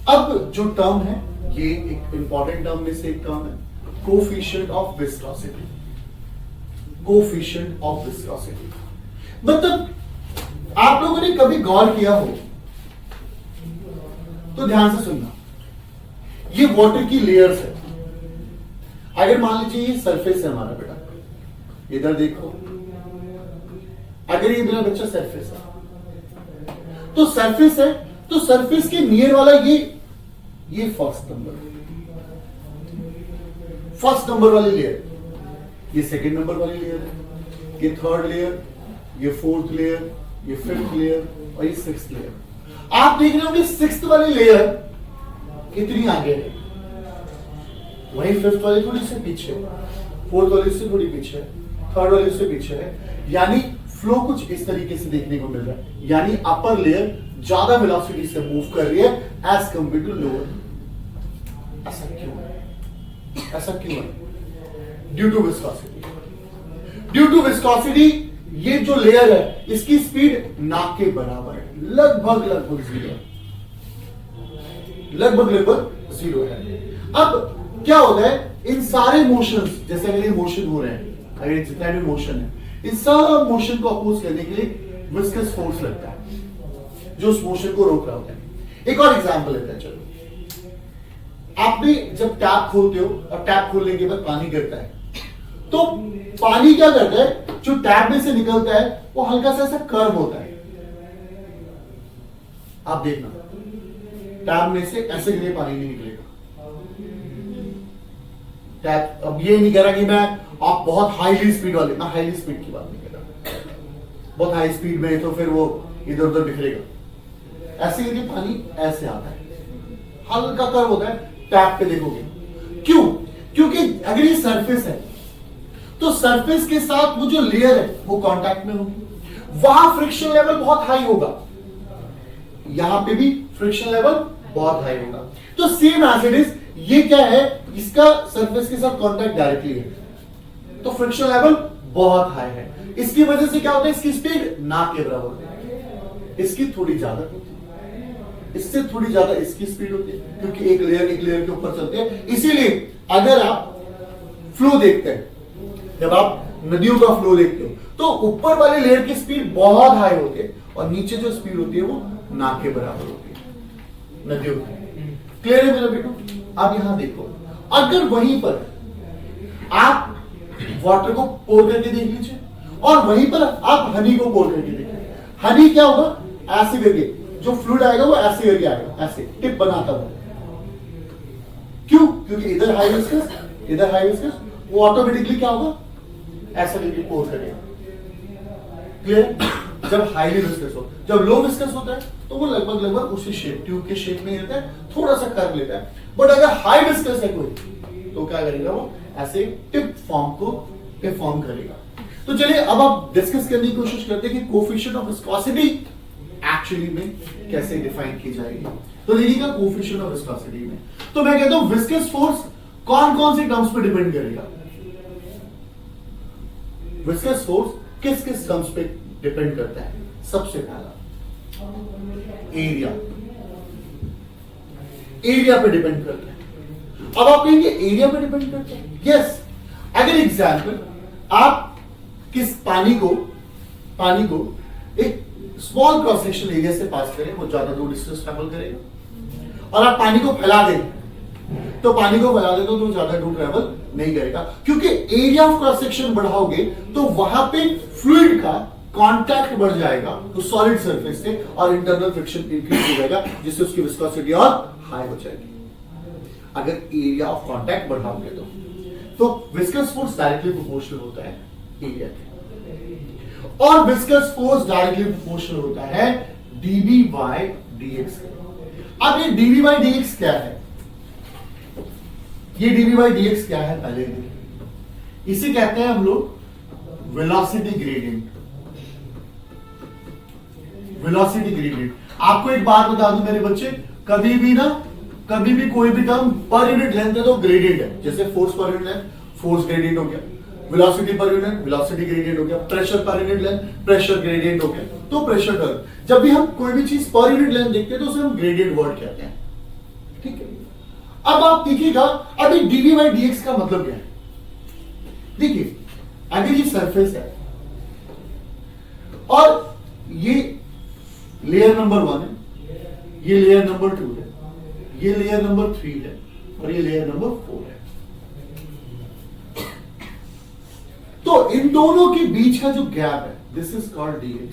अब जो टर्म है ये एक इंपॉर्टेंट टर्म में से एक टर्म है, coefficient of viscosity. Coefficient of viscosity मतलब आप लोगों ने कभी गौर किया हो तो ध्यान से सुनना, ये वाटर की लेयर्स है। अगर मान लीजिए ये सरफेस है हमारा बेटा, इधर देखो, अगर ये मेरा बच्चा सरफेस है तो सरफेस है, तो सरफेस के नियर वाला ये फर्स्ट नंबर वाली लेयर, ये सेकंड नंबर वाली लेयर है, ये थर्ड लेयर, ये फोर्थ लेयर, ये फिफ्थ लेयर और ये सिक्स्थ लेयर। आप देख रहे हो कि सिक्स्थ वाली लेयर कितनी आगे है, वहीं फिफ्थ वाली थोड़ी से पीछे, फोर्थ वाली से थोड़ी पीछे, थर्ड वाली से पीछे है। यानी फ्लो कुछ इस तरीके से देखने को मिल रहा है, यानी अपर लेयर ज्यादा वेलोसिटी से मूव कर रही है एज कंपेयर टू लोअर। ऐसा क्यों है? ऐसा क्यों है? Due to viscosity. Due to viscosity ये जो लेयर है इसकी स्पीड नाक के बराबर है, लगभग जीरो है। अब क्या होता है, इन सारे मोशंस, जैसे अगर ये मोशन हो रहे हैं, अगर जितना भी मोशन है, इन सब मोशन को अपोज करने के लिए विस्कस फोर्स लगता है जो उस मोशन को रोक रहा होता है। एक और एग्जांपल लेते हैं, चलो। आपने जब टैप खोलते हो और टैप खोलने के बाद पानी गिरता है, तो पानी क्या करता है, जो टैप में से निकलता है वो हल्का सा ऐसा कर्व होता है। आप देखना, टैप में से ऐसे गिरे पानी नहीं निकलेगा। टैप, अब ये नहीं कह रहा कि मैं आप बहुत हाईली स्पीड वाले, मैं हाईली स्पीड की बात नहीं कर रहा, बहुत हाई स्पीड में तो फिर वो इधर उधर बिखरेगा। ऐसे करके पानी ऐसे आता है, हल्का कर्व होता है, टैप पे देखोगे। क्यों? क्योंकि अगर ये सरफेस है तो सरफेस के साथ वो जो लेयर है वो कांटेक्ट में होगी, वहां फ्रिक्शन लेवल बहुत हाई होगा, यहां पे भी फ्रिक्शन लेवल बहुत हाई होगा। तो सेम एज इट इज, ये क्या है, इसका सरफेस के साथ कांटेक्ट डायरेक्टली है, तो फ्रिक्शन लेवल बहुत हाई है। इसकी वजह से क्या होता है, इसकी स्पीड नाक के बराबर होती है, इसकी थोड़ी ज्यादा होती है, इससे थोड़ी ज्यादा इसकी स्पीड होती है, क्योंकि एक लेयर के ऊपर चलते हैं। इसीलिए अगर आप फ्लो देखते हैं, जब आप नदियों का फ्लो देखते हो, तो ऊपर वाले लेयर की स्पीड बहुत हाई होती है और नीचे जो स्पीड होती है वो नाक के बराबर होती है नदियों की। क्लियर है मेरा बेटो? आप यहां देखो, अगर वहीं पर आप वाटर को पोर करके देख लीजिए और वहीं पर आप हनी को पोर करके देखिए, हनी क्या होगा, ऐसे करके जो फ्लूइड आएगा वो ऐसे करके आएगा, ऐसे टिप बनाता हुआ। क्यों? क्योंकि इधर हाई विस्कस, इधर हाई विस्कस, वो ऑटोमेटिकली क्या होगा, ऐसा करके पोर करेगा। क्लियर? जब हाईली विस्कस हो, जब लो विस्कस होता है तो वो लगभग उसी शेप, ट्यूब के शेप में रहता है, थोड़ा सा कर्व लेता है। बट अगर हाई विस्कस है कोई, तो क्या करेगा, वो ऐसे टिप फॉर्म को फॉर्म करेगा। तो चलिए अब आप डिस्कस करने की कोशिश करते हैं कि कोफिशिएंट ऑफ विस्कोसिटी एक्चुअली में कैसे डिफाइन की जाएगी। तो देखिएगा कोफिशिएंट ऑफ विस्कोसिटी में, तो मैं कहता हूं विस्कस फोर्स कौन कौन से टर्म्स पे डिपेंड करेगा। विस्कस फोर्स किस किस टर्म्स पे डिपेंड करता है। सबसे पहला एरिया, एरिया पे डिपेंड करता है। अब आप कहेंगे एरिया पे डिपेंड करता है, यस। अगर एग्जांपल आप किस पानी को एक स्मॉल क्रॉस सेक्शन एरिया से पास करें, वो ज्यादा दूर डिस्टेंस ट्रैवल करेगा, और आप पानी को फैला दें तो ज्यादा दूर ट्रैवल नहीं करेगा, क्योंकि एरिया ऑफ क्रॉस सेक्शन बढ़ाओगे तो वहां पे फ्लूइड का कांटेक्ट बढ़ जाएगा तो सॉलिड सरफेस से, और इंटरनल फ्रिक्शन इंक्रीज हो जाएगा, जिससे उसकी विस्कोसिटी और हाई हो जाएगी। अगर एरिया ऑफ कांटेक्ट बढ़ाओगे तो विस्कस फोर्स डायरेक्टली प्रोपोर्शनल होता है एरिया के, और विस्कस फोर्स डायरेक्टली प्रोपोर्शनल होता है dv बाय dx के। अब ये dv बाय dx क्या है, ये dv बाय dx क्या है पहले देखिए। इसे कहते हैं हम लोग वेलोसिटी ग्रेडियंट। वेलोसिटी ग्रेडियंट, आपको एक बात बता दूं मेरे बच्चे, कभी भी कोई भी टर्म पर यूनिट लेंथ है तो ग्रेडियंट है। जैसे force per unit length, force gradient हो गया, velocity per unit, velocity gradient हो गया, pressure per unit length, pressure gradient हो गया। तो प्रेशर टर्म, जब भी हम कोई भी चीज पर यूनिट लेंथ देखते हैं तो उसे हम ग्रेडियंट वर्ड कहते हैं। ठीक है। अब आप देखिएगा अभी डीवी बाई डी एक्स का मतलब क्या है। देखिए अगर ये सरफेस है और ये लेयर नंबर 1 है, ये लेयर नंबर 2 है, ये लेयर नंबर 3 है और ये लेयर नंबर 4 है, तो इन दोनों के बीच का जो गैप है दिस इज कॉल्ड dx।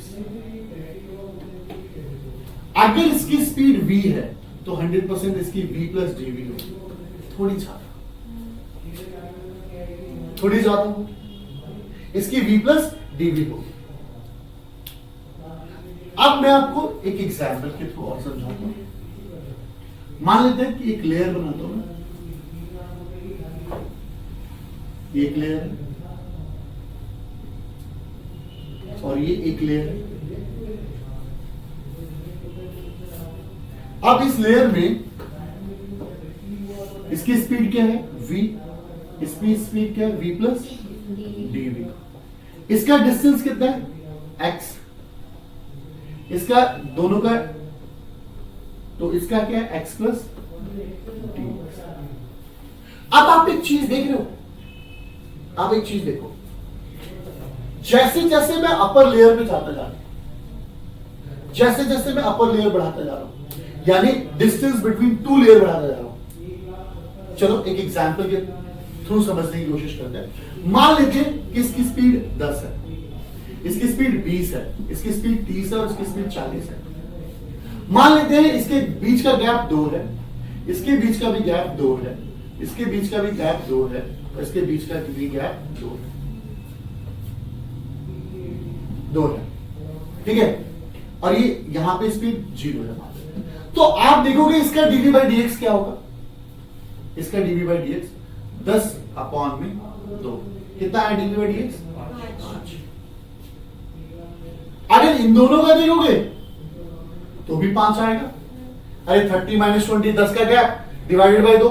अगर इसकी स्पीड v है तो 100% इसकी v प्लस dv होगी, थोड़ी ज्यादा इसकी v प्लस dv होगी। अब मैं आपको एक एग्जाम्पल के थ्रू और समझाता हूं। मान लेते हैं कि एक लेयर बनाता हूं मैं, एक लेयर है और ये एक लेयर है। अब इस लेयर में इसकी स्पीड क्या है v, इसकी स्पीड क्या है v प्लस dv। इसका डिस्टेंस कितना है x, इसका दोनों का, तो इसका क्या है x प्लस dx। अब आप एक चीज देख रहे हो, आप एक चीज देखो, जैसे जैसे मैं अपर लेयर में जाता जा रहा हूं, जैसे जैसे मैं अपर लेयर बढ़ाता जा रहा हूं, यानी डिस्टेंस बिटवीन टू लेयर बढ़ाता जा रहा हूं। चलो एक एग्जांपल के थ्रू समझने की कोशिश करते हैं। मान लीजिए कि इसकी स्पीड 10 है, इसकी स्पीड 20 है, इसकी स्पीड 30 है और इसकी स्पीड 40 है। मान लेते हैं इसके बीच का गैप 2 है, इसके बीच का भी गैप 2 है, इसके बीच का भी गैप 2 है, इसके बीच का भी गैप 2 है, ठीक है। और ये यहां पे स्पीड 0 है। तो आप देखोगे इसका dv बाई dx क्या होगा, इसका dv बाई dx 10 अपॉन में 2, कितना है dv बाई dx 5। अगर इन दोनों का देखोगे तो भी 5 आएगा। अरे 30 माइनस 20 10 का गैप डिवाइडेड बाई 2,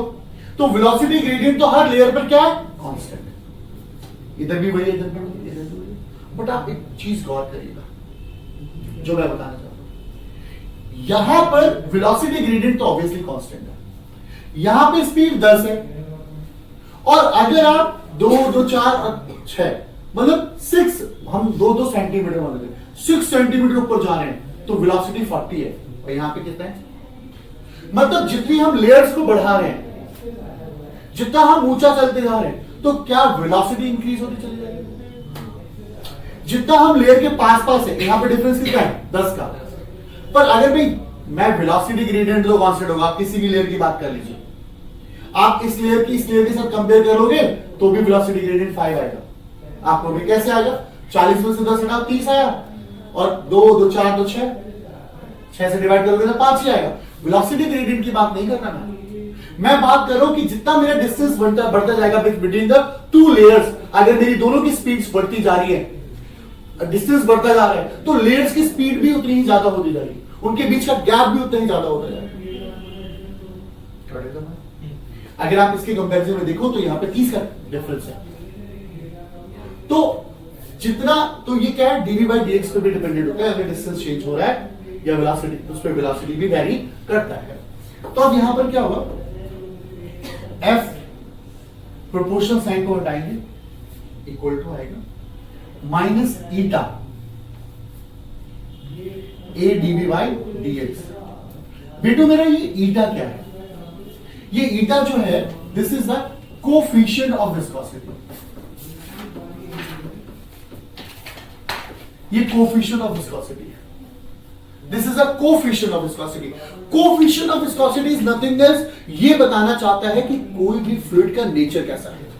तो वेलोसिटी ग्रेडियंट तो हर लेयर पर क्या है कांस्टेंट है, इधर भी वही इधर भी वही इधर भी वही। बट आप एक चीज गौर करिएगा जो मैं बताना चाहता हूं, यहां पर वेलोसिटी ग्रेडियंट तो ऑब्वियसली कांस्टेंट है, यहां पे स्पीड 10 है और अगर आप 2 2 4 6 मतलब 6 हम 2 सेंटीमीटर मान लेते हैं, 6 सेंटीमीटर ऊपर जा रहे हैं तो वेलोसिटी 40 है और यहां पे कितना है, मतलब जितनी हम लेयर्स को बढ़ा रहे हैं, जितना हम ऊंचा चलते जा रहे हैं, तो क्या वेलोसिटी इंक्रीज होती चली जाएगी। जितना हम लेयर के पास है, यहां पे डिफरेंस कितना है 10 का, पर अगर भाई मैं वेलोसिटी ग्रेडियंट तो कांस्टेंट होगा, आप किसी भी लेयर की बात कर लीजिए, आप इस लेयर की इस लेयर के साथ कंपेयर करोगे तो भी वेलोसिटी ग्रेडियंट 5 आएगा। आपको भी कैसे आएगा, 40 में से 10 हटाओ 30 आया और 2 2 4 तो 6 से डिवाइड करोगे तो 5 ही आएगा। वेलोसिटी ग्रेडियंट की बात नहीं कर रहा मैं बात कर रहा हूं कि जितना मेरा डिस्टेंस बढ़ता जाएगा बिटवीन द टू लेयर्स, अगर मेरी दोनों की स्पीड बढ़ती जा रही है, डिस्टेंस बढ़ता जा रहा है, तो लेयर्स की स्पीड भी उतनी ही ज्यादा होती जा रही है, उनके बीच का गैप भी उतना ही ज्यादा होता जा रहा है। अगर आप इसके कंपैरिजन में देखो तो यहां पे 30 का डिफरेंस है, तो जितना, तो ये क्या है dv बाई dx पे भी डिपेंडेंट होता है, अगर डिस्टेंस चेंज हो रहा है या वेलोसिटी, उस पर वेलोसिटी भी वेरी करता है। तो अब यहां पर क्या होगा, f प्रोपोर्शनल साइन को हटाएंगे, इक्वल टू आएगा minus eta a dv by dx। बेटो मेरा ये ईटा क्या है, ये ईटा जो है this is the coefficient of viscosity, ये कोफिशिएंट ऑफ विस्कोसिटी है, this is a coefficient of viscosity. Coefficient of viscosity is nothing else, ये बताना चाहता है कि कोई भी फ्लूइड का नेचर कैसा है।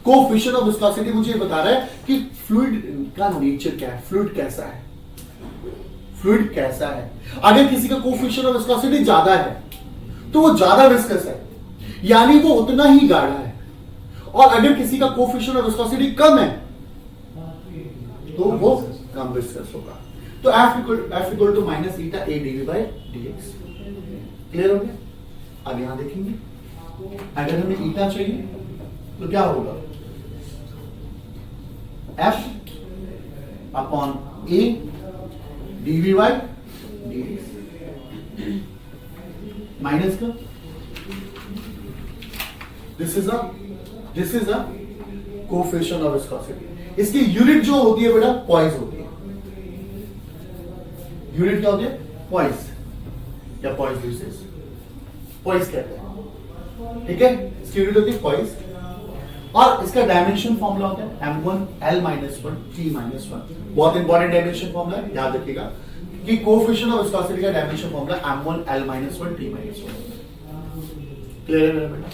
कोफिशिएंट ऑफ विस्कोसिटी मुझे बता रहा है कि फ्लूइड का नेचर क्या है, फ्लूइड कैसा है, फ्लूइड कैसा है। अगर किसी का कोफिशिएंट ऑफ विस्कोसिटी ज्यादा है तो वो ज्यादा विस्कस है, यानी वो उतना ही गाढ़ा है, और अगर किसी का कोफिशिएंट ऑफ विस्कोसिटी कम है तो वो कम विस्कस होगा। तो F equal to minus eta a dv by dx। Clear हो गया। अब यहां देखेंगे, अगर हमें ईटा चाहिए तो क्या होगा, F upon a dv by dx, minus का this is a coefficient of viscosity. इसकी यूनिट जो होती है बेटा पॉइस होती है। यूनिट क्या होती है? पॉइस या पॉइस यूसेज, पॉइस कहते हैं, ठीक है। इसकी यूनिट होती है पॉइस और इसका डायमेंशन फॉर्मूला होता है m1l-1 t-1। बहुत इंपॉर्टेंट डायमेंशन फॉर्मूला है, याद रखिएगा कि कोफिशिएंट ऑफ विस्कोसिटी का dimension formula m1l-1 t-1। Clear है मेरा बेटा?